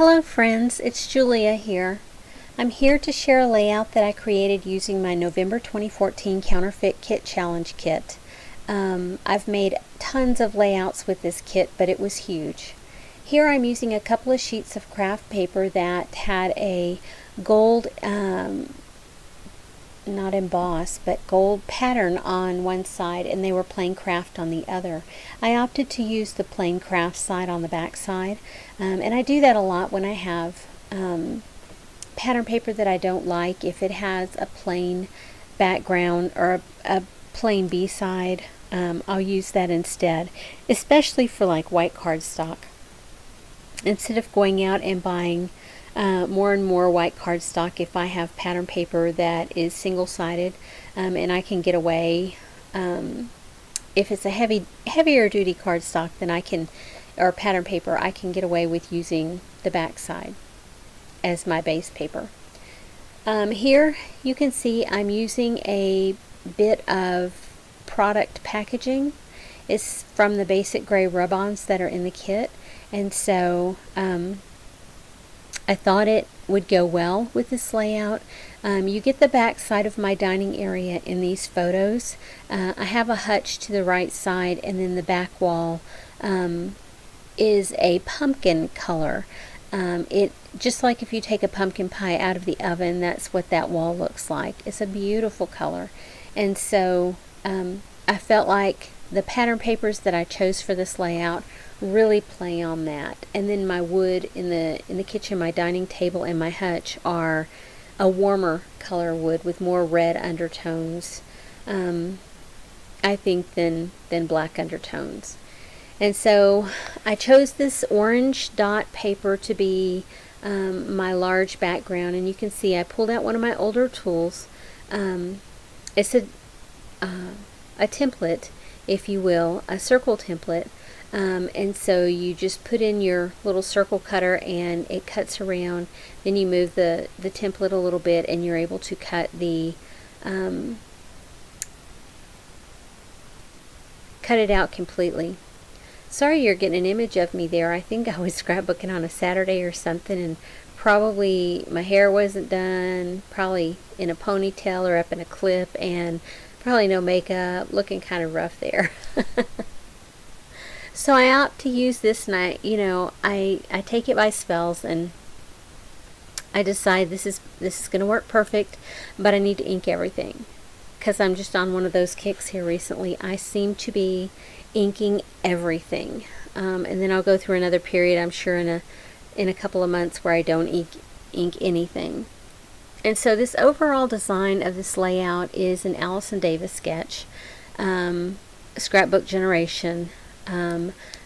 Hello friends, it's Julia here. I'm here to share a layout that I created using my November 2014 Counterfeit Kit Challenge kit. I've made tons of layouts with this kit, but it was huge. Here I'm using a couple of sheets of craft paper that had a gold, not embossed, but gold pattern on one side, and they were plain craft on the other. I opted to use the plain craft side on the back side, and I do that a lot when I have pattern paper that I don't like. If it has a plain background or a plain B-side, I'll use that instead, especially for like white cardstock. Instead of going out and buying more and more white cardstock, if I have pattern paper that is single-sided, and I can get away, if it's a heavier duty cardstock, then I can, or pattern paper, I can get away with using the back side as my base paper. Here you can see I'm using a bit of product packaging. It's from the basic gray rub-ons that are in the kit, and so I thought it would go well with this layout. You get the back side of my dining area in these photos. I have a hutch to the right side, and then the back wall is a pumpkin color. It just like if you take a pumpkin pie out of the oven, that's what that wall looks like. It's a beautiful color, and so I felt like the pattern papers that I chose for this layout really play on that. And then my wood in the kitchen, my dining table, and my hutch are a warmer color wood with more red undertones, I think, than black undertones. And so I chose this orange dot paper to be my large background, and you can see I pulled out one of my older tools. It's a template, if you will, a circle template. And so you just put in your little circle cutter and it cuts around. Then you move the template a little bit and you're able to cut it out completely. Sorry you're getting an image of me there. I think I was scrapbooking on a Saturday or something, and probably my hair wasn't done, probably in a ponytail or up in a clip, and probably no makeup, looking kind of rough there. So I opt to use this, and I take it by spells, and I decide this is going to work perfect, but I need to ink everything because I'm just on one of those kicks here recently. I seem to be inking everything, and then I'll go through another period, I'm sure, in a couple of months where I don't ink anything. And so this overall design of this layout is an Allison Davis sketch, Scrapbook Generation.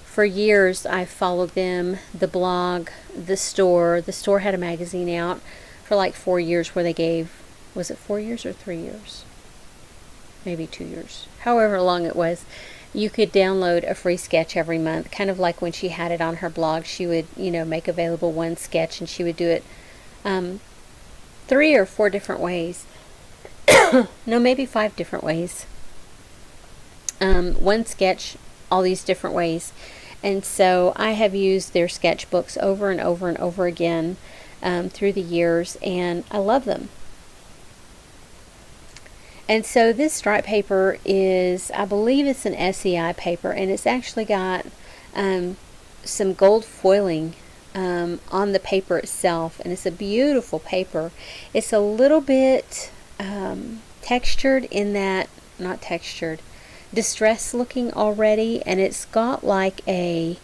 For years I've followed them, the blog, the store. The store had a magazine out for like 4 years where they gave, was it 4 years or 3 years? Maybe 2 years. However long it was, you could download a free sketch every month, kind of like when she had it on her blog. She would, make available one sketch, and she would do it 3 or 4 different ways. No, maybe 5 different ways. One sketch, all these different ways. And so I have used their sketchbooks over and over and over again through the years, and I love them. And so this stripe paper is, I believe it's an SEI paper, and it's actually got some gold foiling on the paper itself, and it's a beautiful paper. It's a little bit textured in that, not textured, distressed looking already, and it's got like a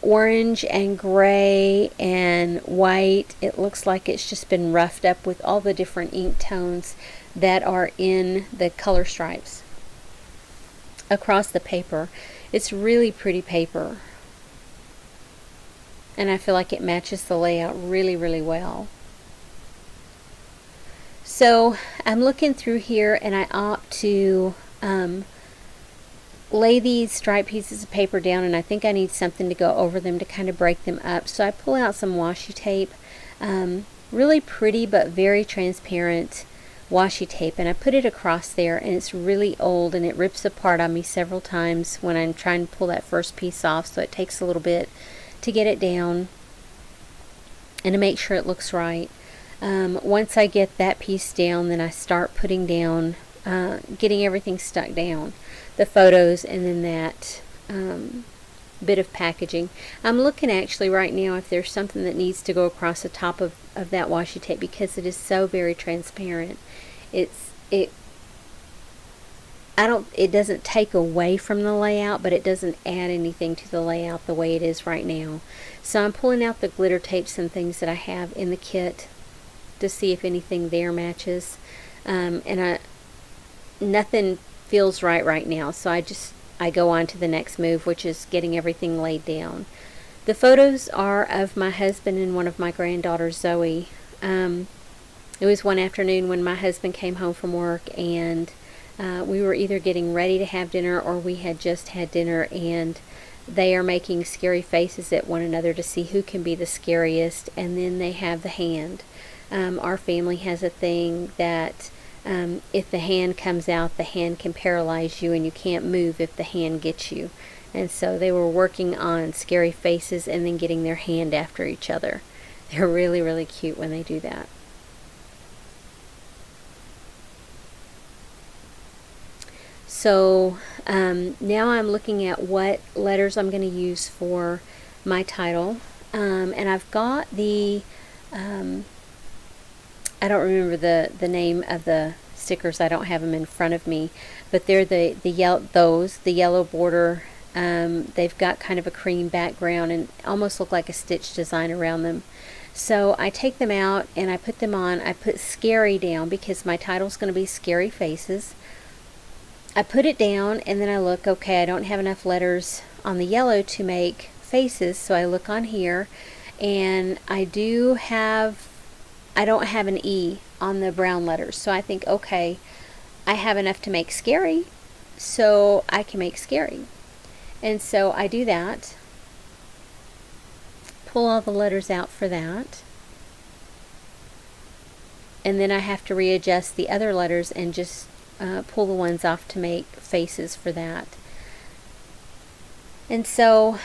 orange and gray and white. It looks like it's just been roughed up with all the different ink tones that are in the color stripes across the paper. It's really pretty paper, and I feel like it matches the layout really, really well. So I'm looking through here, and I opt to lay these striped pieces of paper down, and I think I need something to go over them to kind of break them up. So I pull out some washi tape, really pretty but very transparent washi tape, and I put it across there, and it's really old and it rips apart on me several times when I'm trying to pull that first piece off, so it takes a little bit to get it down. and to make sure it looks right. Once I get that piece down, then I start putting down, getting everything stuck down, the photos, and then that bit of packaging. I'm looking actually right now if there's something that needs to go across the top of that washi tape, because it is so very transparent. It doesn't take away from the layout, but it doesn't add anything to the layout the way it is right now. So I'm pulling out the glitter tapes and things that I have in the kit to see if anything there matches. Nothing feels right now, so I go on to the next move, which is getting everything laid down. The photos are of my husband and one of my granddaughters, Zoe. It was one afternoon when my husband came home from work, and we were either getting ready to have dinner or we had just had dinner, and they are making scary faces at one another to see who can be the scariest, and then they have the hand. Our family has a thing that if the hand comes out, the hand can paralyze you and you can't move if the hand gets you. And so they were working on scary faces and then getting their hand after each other. They're really, really cute when they do that. So now I'm looking at what letters I'm going to use for my title. And I've got the, I don't remember the name of the stickers. I don't have them in front of me, but they're the yellow border. They've got kind of a cream background and almost look like a stitch design around them. So I take them out and I put them on. I put scary down because my title's going to be Scary Faces. I put it down and then I look, okay, I don't have enough letters on the yellow to make faces, so I look on here and I don't have an E on the brown letters, so I think, okay, I have enough to make scary, so I can make scary. And so I do that, pull all the letters out for that, and then I have to readjust the other letters and just pull the ones off to make faces for that. And so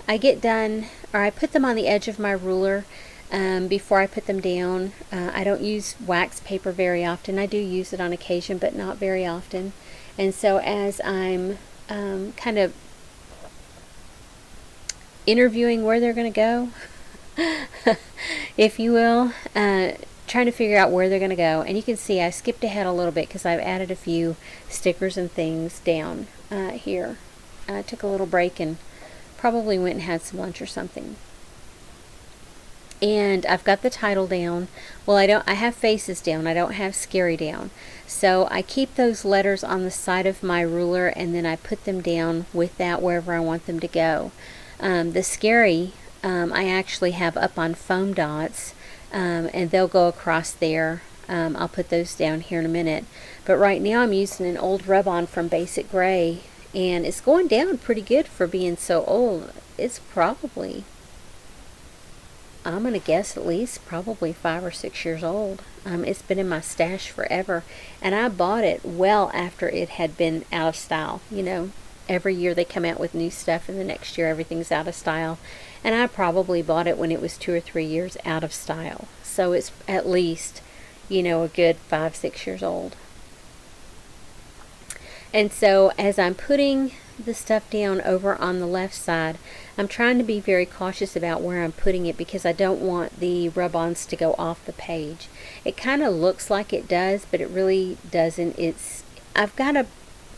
I get done, or I put them on the edge of my ruler before I put them down. I don't use wax paper very often. I do use it on occasion, but not very often. And so as I'm kind of interviewing where they're going to go, if you will, trying to figure out where they're going to go. And you can see I skipped ahead a little bit because I've added a few stickers and things down here. I took a little break and probably went and had some lunch or something. And I've got the title down. Well, I have faces down. I don't have scary down. So I keep those letters on the side of my ruler and then I put them down with that wherever I want them to go. The scary I actually have up on foam dots. And they'll go across there. I'll put those down here in a minute. But right now I'm using an old rub-on from Basic Gray, and it's going down pretty good for being so old. It's probably, I'm going to guess at least probably 5 or 6 years old. It's been in my stash forever, and I bought it well after it had been out of style. You know, every year they come out with new stuff, and the next year everything's out of style. And I probably bought it when it was 2 or 3 years out of style. So it's at least, you know, a good 5, 6 years old. And so as I'm putting the stuff down over on the left side, I'm trying to be very cautious about where I'm putting it because I don't want the rub-ons to go off the page. It kind of looks like it does, but it really doesn't. I've got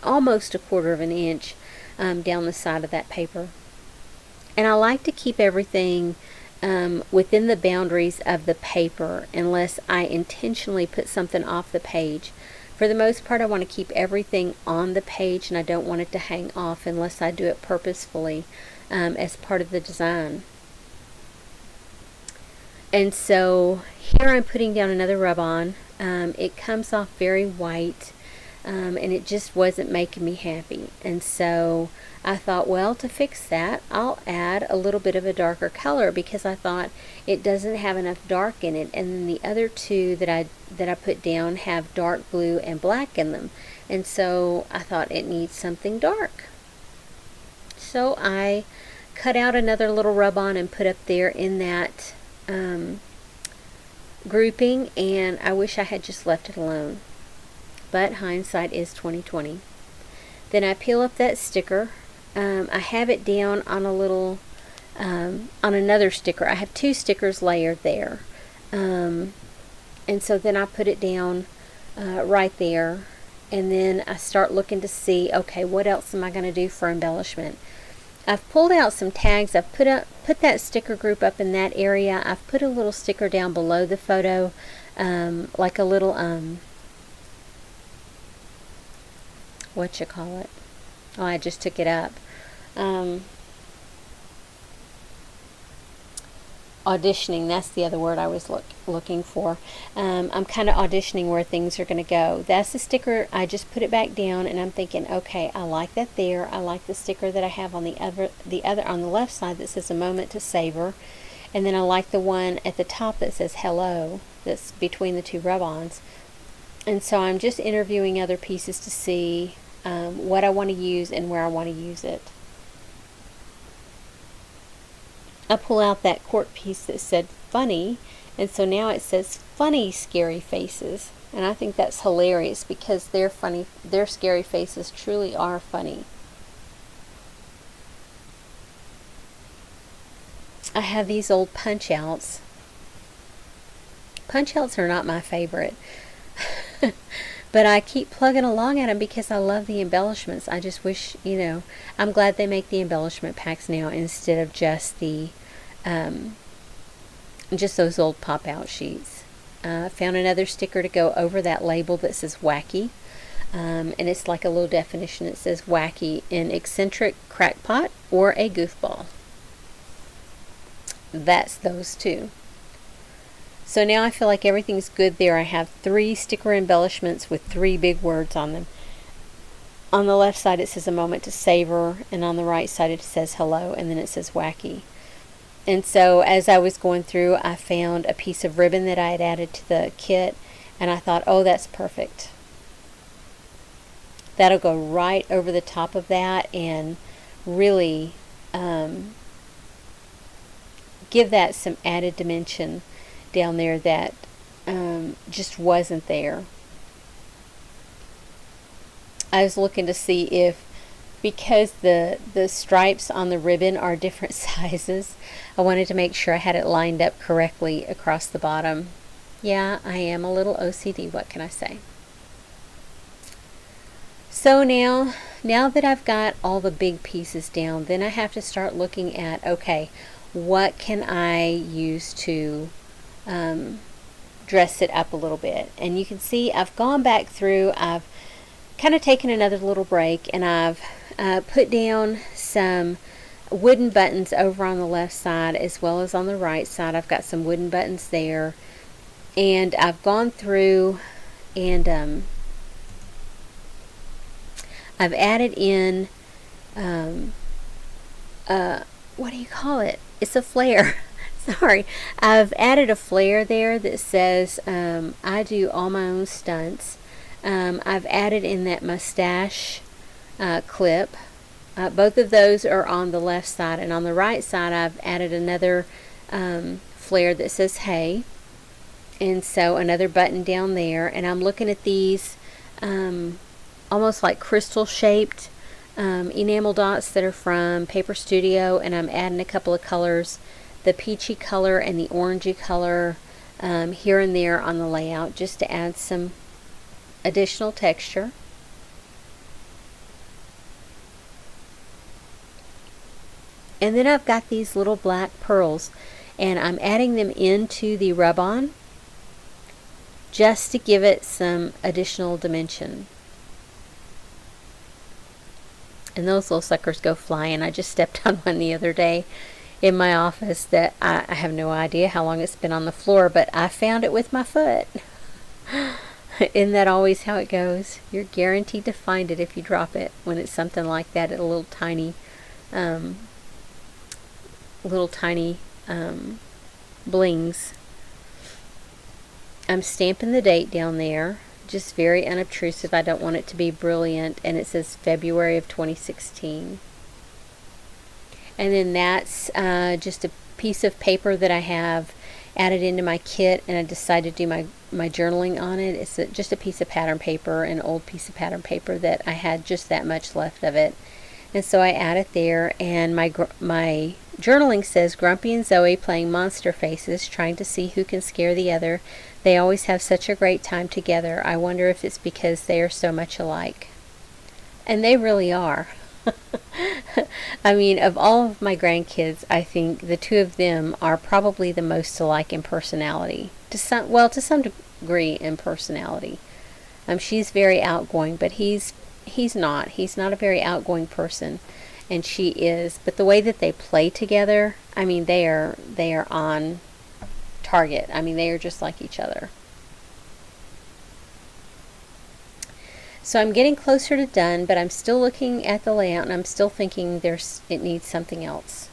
almost 1/4 of an inch down the side of that paper. And I like to keep everything within the boundaries of the paper unless I intentionally put something off the page. For the most part, I want to keep everything on the page and I don't want it to hang off unless I do it purposefully as part of the design. And so here I'm putting down another rub-on. It comes off very white and it just wasn't making me happy. And so I thought, well, to fix that, I'll add a little bit of a darker color because I thought it doesn't have enough dark in it. And then the other two that I put down have dark blue and black in them. And so I thought it needs something dark. So I cut out another little rub-on and put up there in that grouping, and I wish I had just left it alone. But hindsight is 2020. Then I peel up that sticker. I have it down on a little, on another sticker. I have 2 stickers layered there. And so then I put it down right there. And then I start looking to see, okay, what else am I going to do for embellishment? I've pulled out some tags. I've put that sticker group up in that area. I've put a little sticker down below the photo, like a little, what you call it? Oh, I just took it up. Auditioning, that's the other word I was looking for. I'm kind of auditioning where things are going to go. That's the sticker. I just put it back down, and I'm thinking, okay, I like that there. I like the sticker that I have on the other on the left side that says a moment to savor, and then I like the one at the top that says hello, that's between the 2 rub-ons. And so I'm just interviewing other pieces to see what I want to use and where I want to use it. I pull out that cork piece that said funny, and so now it says funny scary faces, and I think that's hilarious because their scary faces truly are funny. I have these old punch outs. Punch outs are not my favorite. But I keep plugging along at them because I love the embellishments. I just wish, I'm glad they make the embellishment packs now instead of just just those old pop-out sheets. Found another sticker to go over that label that says wacky. And it's like a little definition. It says wacky, an eccentric crackpot or a goofball. That's those 2. So now I feel like everything's good there. I have 3 sticker embellishments with 3 big words on them. On the left side it says a moment to savor, and on the right side it says hello, and then it says wacky. And so as I was going through, I found a piece of ribbon that I had added to the kit, and I thought, oh, that's perfect. That'll go right over the top of that and really give that some added dimension down there that just wasn't there. I was looking to see if, because the stripes on the ribbon are different sizes, I wanted to make sure I had it lined up correctly across the bottom. Yeah, I am a little OCD, what can I say? So now that I've got all the big pieces down, then I have to start looking at, okay, what can I use to dress it up a little bit? And you can see I've gone back through, I've kind of taken another little break, and I've put down some wooden buttons over on the left side as well as on the right side. I've got some wooden buttons there, and I've gone through and I've added in what do you call it? It's a flare. Sorry, I've added a flare there that says I do all my own stunts. I've added in that mustache clip. Both of those are on the left side, and on the right side I've added another flare that says hey, and so another button down there. And I'm looking at these almost like crystal shaped enamel dots that are from Paper Studio, and I'm adding a couple of colors, the peachy color and the orangey color, here and there on the layout, just to add some additional texture. And then I've got these little black pearls, and I'm adding them into the rub-on just to give it some additional dimension. And those little suckers go flying. I just stepped on one the other day in my office that I have no idea how long it's been on the floor, but I found it with my foot. Isn't that always how it goes? You're guaranteed to find it if you drop it when it's something like that at a little tiny blings. I'm stamping the date down there, just very unobtrusive. I don't want it to be brilliant, and it says February of 2016. And then that's just a piece of paper that I have added into my kit, and I decided to do my journaling on it. It's just a piece of pattern paper, an old piece of pattern paper that I had just that much left of it. And so I add it there, and my journaling says, Grumpy and Zoe playing monster faces, trying to see who can scare the other. They always have such a great time together. I wonder if it's because they are so much alike. And they really are. I mean, of all of my grandkids, I think the two of them are probably the most alike in personality. To some degree in personality. She's very outgoing, but he's not. He's not a very outgoing person, and she is. But the way that they play together, I mean, they are on target. I mean, they are just like each other. So I'm getting closer to done, but I'm still looking at the layout, and I'm still thinking it needs something else.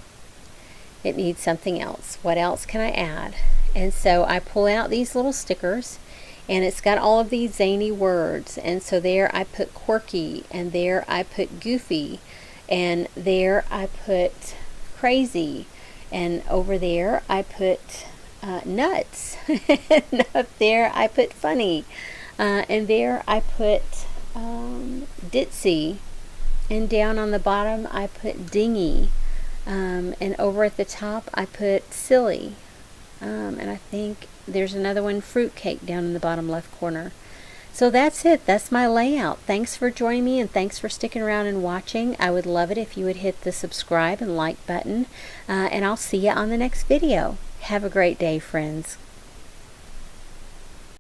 It needs something else. What else can I add? And so I pull out these little stickers, and it's got all of these zany words. And so there I put quirky, and there I put goofy, and there I put crazy, and over there I put nuts, and up there I put funny, and there I put ditzy, and down on the bottom I put dingy, and over at the top I put silly, and I think there's another one, fruitcake, down in the bottom left corner. So that's it. That's my layout. Thanks for joining me, and thanks for sticking around and watching. I would love it if you would hit the subscribe and like button, and I'll see you on the next video. Have a great day, friends.